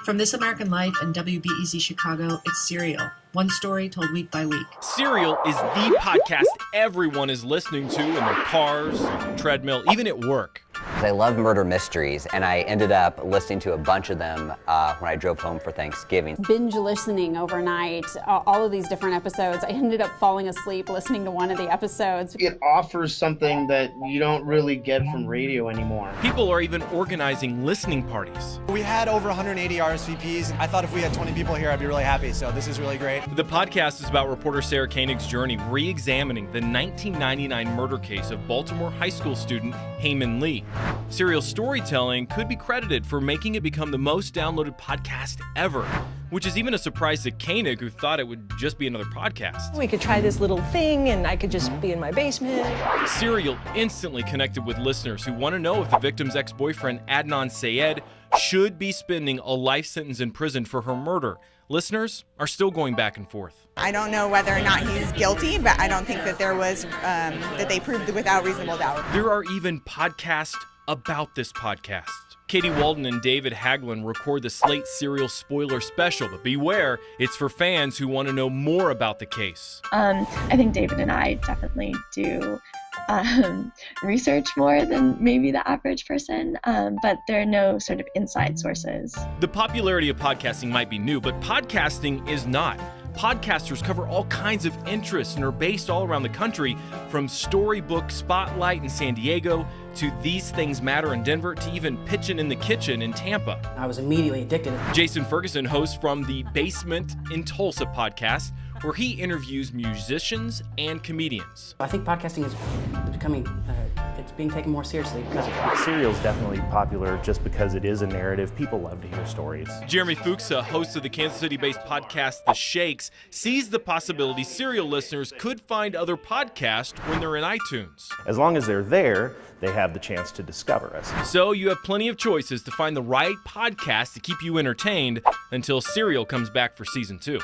From This American Life and WBEZ Chicago, it's Serial. One story told week by week. Serial is the podcast everyone is listening to in their cars, treadmill, even at work. I love murder mysteries, and I ended up listening to a bunch of them when I drove home for Thanksgiving. Binge listening overnight, all of these different episodes. I ended up falling asleep listening to one of the episodes. It offers something that you don't really get from radio anymore. People are even organizing listening parties. We had over 180 RSVPs. I thought if we had 20 people here, I'd be really happy, so this is really great. The podcast is about reporter Sarah Koenig's journey re-examining the 1999 murder case of Baltimore high school student Hae Min Lee. Serial storytelling could be credited for making it become the most downloaded podcast ever, which is even a surprise to Koenig, who thought it would just be another podcast. We could try this little thing and I could just be in my basement. Serial instantly connected with listeners who want to know if the victim's ex-boyfriend Adnan Syed should be spending a life sentence in prison for her murder. Listeners are still going back and forth. I don't know whether or not he's guilty, but I don't think that there was, that they proved without reasonable doubt. There are even podcasts about this podcast. Katie Walden and David Haglund record the Slate Serial spoiler special, but beware, it's for fans who want to know more about the case. I think David and I definitely do research more than maybe the average person, but there are no sort of inside sources. The popularity of podcasting might be new, but podcasting is not. Podcasters cover all kinds of interests and are based all around the country, from Storybook Spotlight in San Diego to These Things Matter in Denver to even Pitchin' in the Kitchen in Tampa. I was immediately addicted. Jason Ferguson hosts from the Basement in Tulsa podcast, where he interviews musicians and comedians. I think podcasting is becoming, it's being taken more seriously because of it. Serial's definitely popular just because it is a narrative. People love to hear stories. Jeremy Fuchsa, host of the Kansas City-based podcast The Shakes, sees the possibility Serial listeners could find other podcasts when they're in iTunes. As long as they're there, they have the chance to discover us. So you have plenty of choices to find the right podcast to keep you entertained until Serial comes back for season 2.